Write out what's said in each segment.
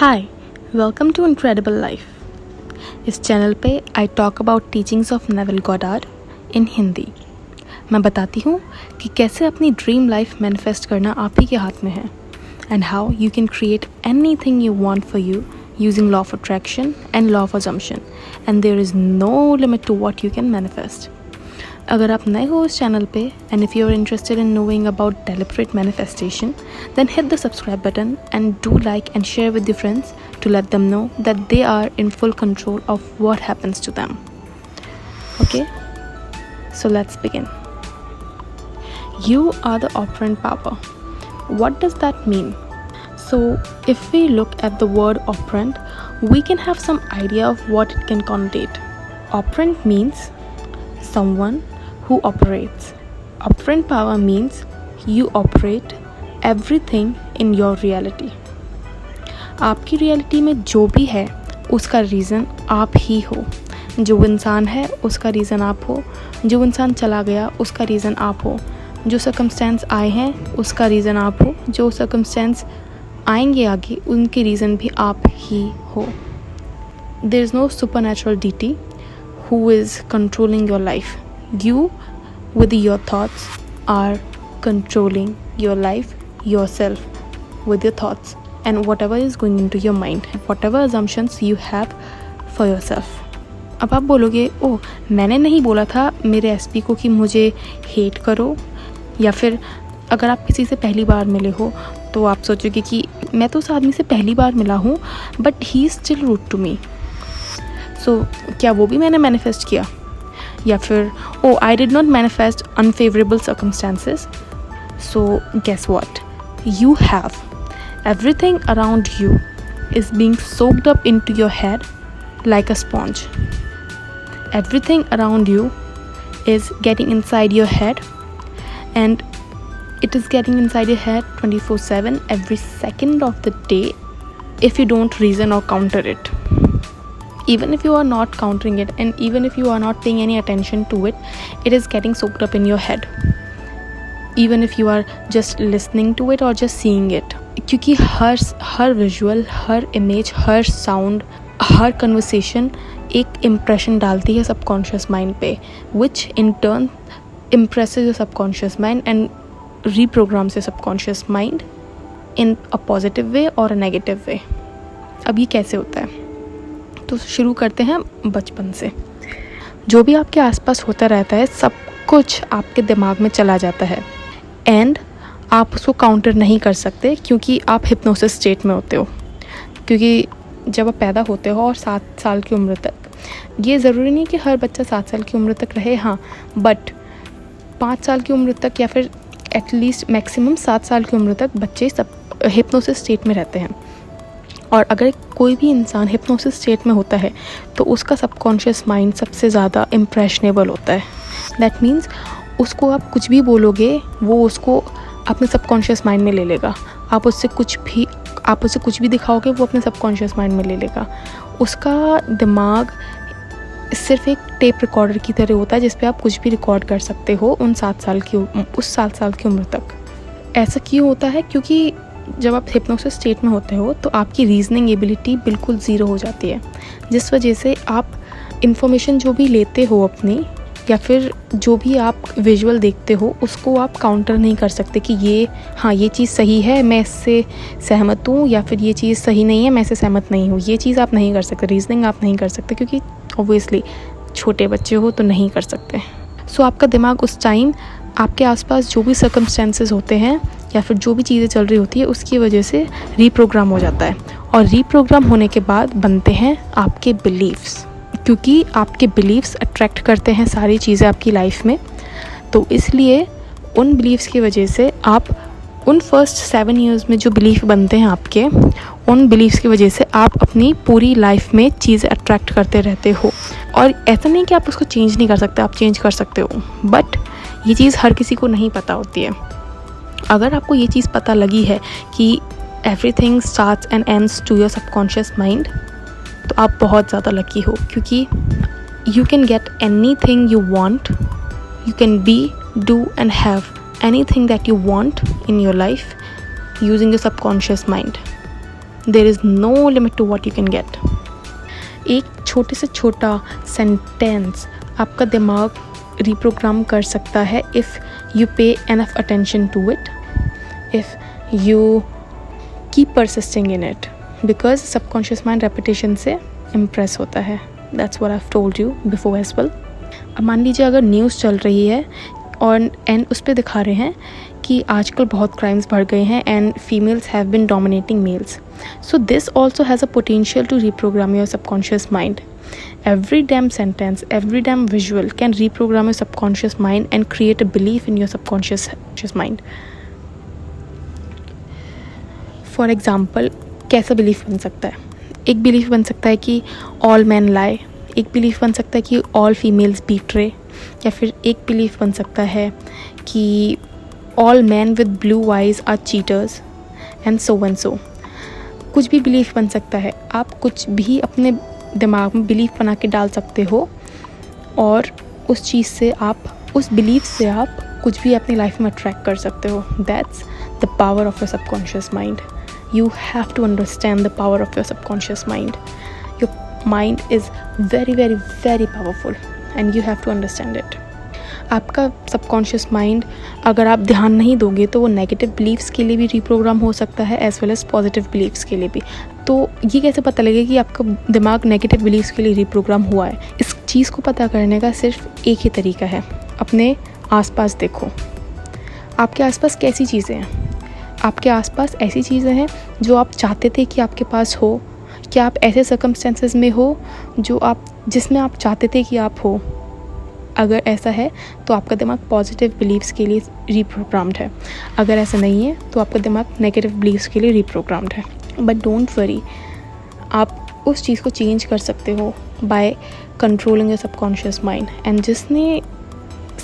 Hi, welcome to incredible life. इस channel पे I talk about teachings of Neville Goddard in Hindi. मैं बताती हूँ कि कैसे अपनी ड्रीम लाइफ मैनिफेस्ट करना आप ही के हाथ में है and how you can create anything you want for you using law of attraction and law of assumption and there is no limit to what you can manifest. अगर आप नए हो इस चैनल पे and if you are interested in knowing about deliberate manifestation then hit the subscribe button and do like and share with your friends to let them know that they are in full control of what happens to them. Okay, so let's begin. You are the operant power. What does that mean? So if we look at the word operant, we can have some idea of what it can connotate. Operant means someone who operates. Operant power means you operate everything in your reality. आपकी reality में जो भी है उसका reason आप ही हो। जो इंसान है उसका रीज़न आप हो, जो इंसान चला गया उसका रीज़न आप हो, जो सर्कमस्टेंस आए हैं उसका रीज़न आप हो, जो सर्कमस्टेंस आएंगे आगे उनके रीज़न भी आप ही हो। There is no supernatural deity who is controlling your life. You with your thoughts are controlling your life, yourself with your thoughts and whatever is going into your mind, whatever assumptions you have for yourself. अब आप बोलोगे ओह मैंने नहीं बोला था मेरे SP को कि मुझे हेट करो, या फिर अगर आप किसी से पहली बार मिले हो तो आप सोचोगे कि मैं तो उस आदमी से पहली बार मिला हूँ but he is still rude to me. So क्या वो भी मैंने मैनिफेस्ट किया? या फिर oh I did not manifest unfavourable circumstances. So guess what, you have everything around you is being soaked up into your head like a sponge. Everything around you is getting inside your head, and it is getting inside your head 24/7 every second of the day if you don't reason or counter it. Even if you are not countering it and even if you are not paying any attention to it, it is getting soaked up in your head. Even if you are just listening to it or just seeing it, क्योंकि हर visual, हर image, हर sound, हर conversation एक impression डालती है subconscious mind पे, which in turn impresses your subconscious mind and reprograms your subconscious mind in a positive way और अ नेगेटिव वे। अब ये कैसे होता है? तो शुरू करते हैं बचपन से। जो भी आपके आसपास होता रहता है सब कुछ आपके दिमाग में चला जाता है एंड आप उसको काउंटर नहीं कर सकते क्योंकि आप हिप्नोसिस स्टेट में होते हो। क्योंकि जब आप पैदा होते हो और 7 साल की उम्र तक, ये ज़रूरी नहीं कि हर बच्चा 7 साल की उम्र तक रहे, हाँ, बट 5 साल की उम्र तक या फिर एटलीस्ट मैक्सिमम 7 साल की उम्र तक बच्चे सब हिप्नोसिस स्टेट में रहते हैं। और अगर कोई भी इंसान हिप्नोसिस स्टेट में होता है तो उसका सबकॉन्शियस माइंड सबसे ज़्यादा इम्प्रेशनेबल होता है। दैट मीन्स उसको आप कुछ भी बोलोगे वो उसको अपने सबकॉन्शियस माइंड में ले लेगा। आप उसे कुछ भी दिखाओगे वो अपने सबकॉन्शियस माइंड में ले लेगा। उसका दिमाग सिर्फ एक टेप रिकॉर्डर की तरह होता है जिस पे आप कुछ भी रिकॉर्ड कर सकते हो उस 7 साल की उम्र तक। ऐसा क्यों होता है? क्योंकि जब आप हिप्नोसिस स्टेट में होते हो तो आपकी रीजनिंग एबिलिटी बिल्कुल ज़ीरो हो जाती है, जिस वजह से आप इंफॉर्मेशन जो भी लेते हो अपनी या फिर जो भी आप विजुअल देखते हो उसको आप काउंटर नहीं कर सकते कि ये चीज़ सही है, मैं इससे सहमत हूँ, या फिर ये चीज़ सही नहीं है, मैं इससे सहमत नहीं हूँ। ये चीज़ आप नहीं कर सकते, रीजनिंग आप नहीं कर सकते क्योंकि ऑब्वियसली छोटे बच्चे हो तो नहीं कर सकते। सो आपका दिमाग उस टाइम आपके आसपास जो भी सर्कमस्टेंसेस होते हैं या फिर जो भी चीज़ें चल रही होती है उसकी वजह से रीप्रोग्राम हो जाता है, और रीप्रोग्राम होने के बाद बनते हैं आपके बिलीव्स, क्योंकि आपके बिलीव्स अट्रैक्ट करते हैं सारी चीज़ें आपकी लाइफ में। तो इसलिए उन बिलीव्स की वजह से आप उन फर्स्ट 7 ईयर्स में जो बिलीफ बनते हैं आपके, उन बिलीव्स की वजह से आप अपनी पूरी लाइफ में चीज़ें अट्रैक्ट करते रहते हो। और ऐसा नहीं कि आप उसको चेंज नहीं कर सकते, आप चेंज कर सकते हो, बट ये चीज़ हर किसी को नहीं पता होती है। अगर आपको ये चीज़ पता लगी है कि everything starts and ends to your subconscious mind, तो आप बहुत ज़्यादा लकी हो, क्योंकि you can get anything you want, you can be, do and have anything that you want in your life using your subconscious mind. There is no limit to what you can get. एक छोटे से छोटा sentence आपका दिमाग reprogram कर सकता है if you pay enough attention to it, if you keep persisting in it, because subconscious mind repetition से इम्प्रेस होता है। That's what I have told you before as well. अब मान लीजिए अगर न्यूज़ चल रही है और एंड उस पर दिखा रहे हैं कि आजकल बहुत क्राइम्स बढ़ गए हैं and females have been dominating males, so this also has a potential to reprogram your subconscious mind. Every damn sentence, every damn visual can reprogram your subconscious mind and create a belief in your subconscious mind. For example, कैसा belief बन सकता है? एक belief बन सकता है कि all men lie, एक बिलीफ बन सकता है कि all females betray, या फिर एक बिलीफ बन सकता है कि all men with blue eyes are cheaters and so. कुछ भी बिलीफ बन सकता है। आप कुछ भी अपने दिमाग में बिलीफ बना के डाल सकते हो और उस चीज़ से आप, उस बिलीफ से आप कुछ भी अपनी लाइफ में अट्रैक्ट कर सकते हो। That's the power of your subconscious mind. You have to understand the power of your subconscious mind. Your mind is very very very powerful and you have to understand it. आपका subconscious mind अगर आप ध्यान नहीं दोगे तो वो negative beliefs के लिए भी रिप्रोग्राम हो सकता है as well as positive beliefs के लिए भी। तो ये कैसे पता लगेगा कि आपका दिमाग नेगेटिव बिलीव्स के लिए रिप्रोग्राम हुआ है? इस चीज़ को पता करने का सिर्फ एक ही तरीका है, अपने आसपास देखो। आपके आसपास कैसी चीज़ें हैं? आपके आसपास ऐसी चीज़ें हैं जो आप चाहते थे कि आपके पास हो? क्या आप ऐसे सर्कमस्टेंसेस में हो जिसमें आप चाहते थे कि आप हो? अगर ऐसा है तो आपका दिमाग पॉजिटिव बिलीव्स के लिए रिप्रोग्राम्ड है। अगर ऐसा नहीं है तो आपका दिमाग नेगेटिव बिलीव्स के लिए रिप्रोग्राम्ड है। बट डोंट वरी, आप उस चीज़ को चेंज कर सकते हो by controlling your subconscious mind. And जिसने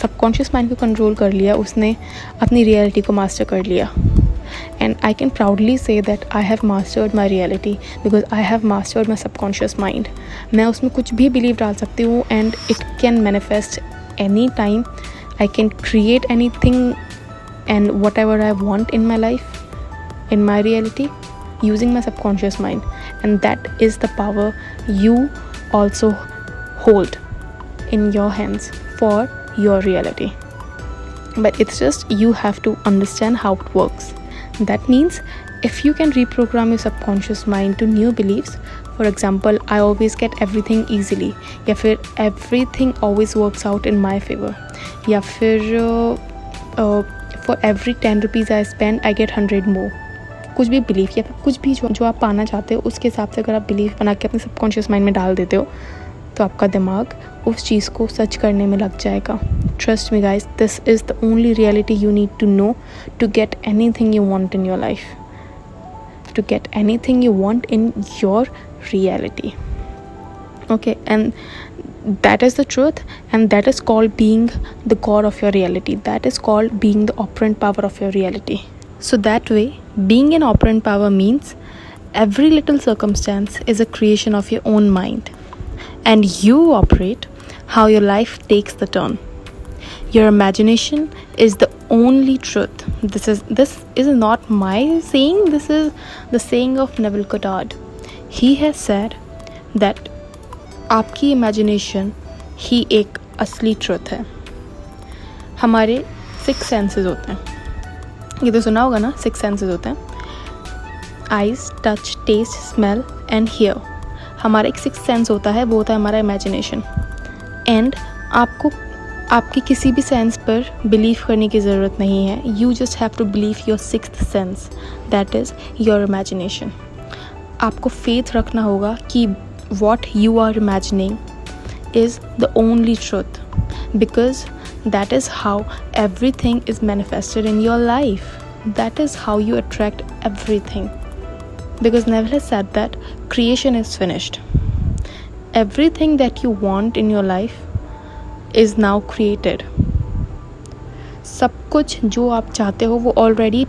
सबकॉन्शियस माइंड को कंट्रोल कर लिया उसने अपनी रियलिटी को मास्टर कर लिया। And I can proudly say that I have mastered my reality because I have mastered my subconscious mind. मैं उसमें कुछ भी believe डाल सकती हूँ and it can manifest any time. I can create anything and whatever I want in my life, in my reality, using my subconscious mind. And that is the power you also hold in your hands for your reality. But it's just you have to understand how it works. That means if you can reprogram your subconscious mind to new beliefs, for example, I always get everything easily, या फिर everything always works out in my favor, या फिर for every 10 rupees I spend I get 100 more, कुछ भी belief या फिर कुछ भी जो आप पाना चाहते हो उसके हिसाब से अगर आप बिलीफ बना के अपने सबकॉन्शियस माइंड में डाल देते हो तो आपका दिमाग उस चीज़ को सच करने में लग जाएगा। Trust me guys, this is the only reality you need to know to get anything you want in your life. To get anything you want in your reality. Okay, and that is the truth, and that is called being the god of your reality. That is called being the operant power of your reality. So that way, being an operant power means every little circumstance is a creation of your own mind, and you operate how your life takes the turn. Your imagination is the only truth. This is not my saying. This is the saying of Neville Goddard. He has said that आपकी imagination ही एक असली truth है। हमारे 6 senses होते हैं, ये तो सुना होगा ना, 6 senses होते हैं, eyes, touch, taste, smell and hear। हमारा एक 6th sense होता है, वो होता है हमारा imagination। एंड आपकी किसी भी सेंस पर बिलीव करने की ज़रूरत नहीं है। You just have to believe your 6th sense, that is your imagination. आपको फेथ रखना होगा कि what you are imagining is the only truth, because that is how everything is manifested in your life. That is how you attract everything, because never has said that creation is finished. Everything that you want in your life is now created. सब कुछ जो आप चाहते हो वो already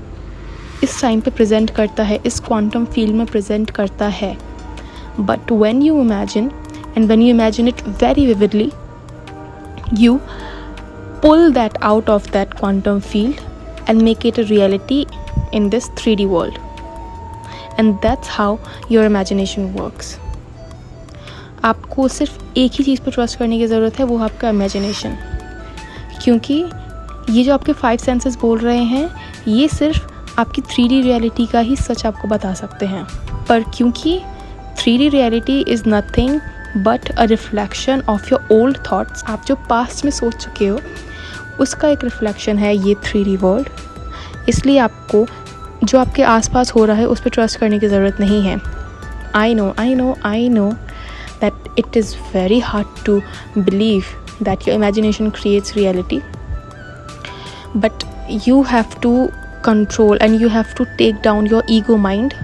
इस time पे present करता है, इस क्वांटम फील्ड में प्रेजेंट करता है। But when you imagine, and when you imagine it very vividly, you pull that out of that quantum field and make it a reality in this 3D world. And that's how your imagination works. आपको सिर्फ एक ही चीज़ पर trust करने की ज़रूरत है, वो आपका इमेजिनेशन. क्योंकि ये जो आपके 5 सेंसेस बोल रहे हैं, ये सिर्फ आपकी 3D रियलिटी का ही सच आपको बता सकते हैं. पर क्योंकि 3D reality is nothing but a reflection of your old thoughts, आप जो पास्ट में सोच चुके हो उसका एक रिफ्लेक्शन है ये 3D वर्ल्ड. इसलिए आपको जो आपके आसपास हो रहा है उस पर ट्रस्ट करने की ज़रूरत नहीं है. I know that it is very hard to believe that your imagination creates reality, but you have to control and you have to take down your ego mind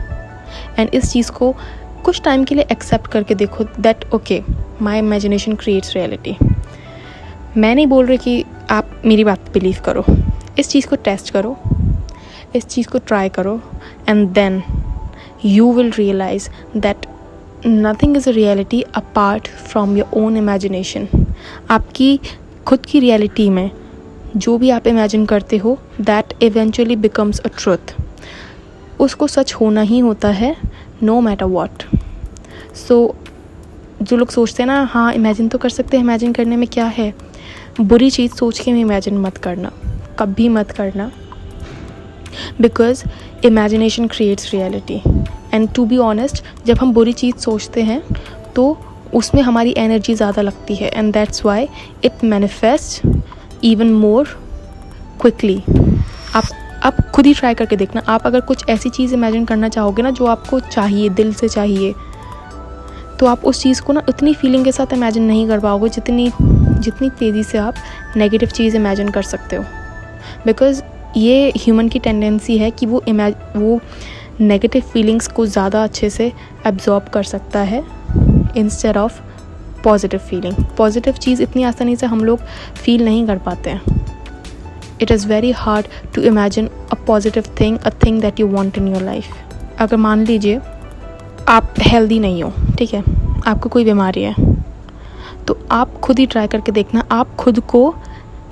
and इस चीज़ को कुछ टाइम के लिए एक्सेप्ट करके देखो that okay, my imagination creates reality. मैं नहीं बोल रही कि आप मेरी बात बिलीव करो, इस चीज़ को टेस्ट करो, इस चीज़ को ट्राई करो and then you will realize that nothing is a reality apart from your own imagination. आपकी खुद की रियलिटी में जो भी आप इमेजिन करते हो that eventually becomes a truth. उसको सच होना ही होता है no matter what. So जो लोग सोचते हैं ना, हाँ इमेजिन तो कर सकते हैं, इमेजिन करने में क्या है, बुरी चीज़ सोच के भी इमेजिन मत करना, कभी मत करना. Because imagination creates reality. And to be honest, जब हम बुरी चीज़ सोचते हैं तो उसमें हमारी एनर्जी ज़्यादा लगती है and that's why it manifest even more quickly. आप खुद ही ट्राई करके देखना. आप अगर कुछ ऐसी चीज़ इमेजिन करना चाहोगे ना जो आपको चाहिए, दिल से चाहिए, तो आप उस चीज़ को ना उतनी फीलिंग के साथ इमेजिन नहीं कर पाओगे जितनी तेज़ी से आप नेगेटिव चीज़ इमेजिन कर सकते हो. बिकॉज़ ये ह्यूमन की टेंडेंसी है कि वो नेगेटिव फीलिंग्स को ज़्यादा अच्छे से एब्जॉर्ब कर सकता है instead of positive feeling. Positive चीज़ इतनी आसानी से हम लोग फील नहीं कर पाते हैं. It is very hard to imagine a positive thing, a thing that you want in your life. अगर मान लीजिए आप हेल्दी नहीं हो, ठीक है, आपको कोई बीमारी है, तो आप खुद ही ट्राई करके देखना. आप खुद को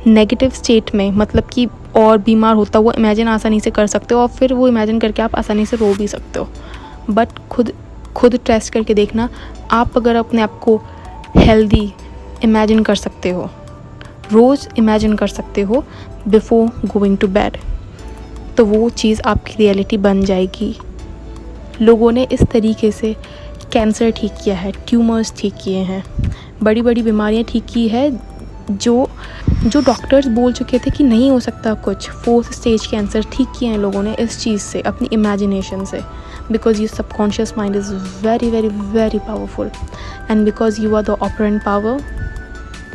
नेगेटिव स्टेट में, मतलब कि और बीमार होता हुआ इमेजिन आसानी से कर सकते हो और फिर वो इमेजिन करके आप आसानी से रो भी सकते हो. बट खुद टेस्ट करके देखना. आप अगर अपने आप को हेल्दी इमेजिन कर सकते हो, रोज़ इमेजिन कर सकते हो बिफोर गोइंग टू बेड, तो वो चीज़ आपकी रियलिटी बन जाएगी. लोगों ने इस तरीके से कैंसर ठीक किया है, ट्यूमर्स ठीक किए हैं, बड़ी बड़ी बीमारियां ठीक की है जो डॉक्टर्स बोल चुके थे कि नहीं हो सकता कुछ. 4th स्टेज कैंसर ठीक किए हैं लोगों ने इस चीज़ से, अपनी इमेजिनेशन से. Because your subconscious mind is very very very powerful and because you are the operant power,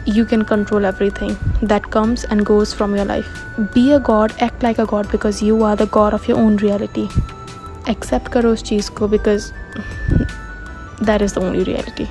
you can control everything that comes and goes from your life. Be a god, act like a god because you are the god of your own reality. Accept करो उस चीज़ को because that is the only reality.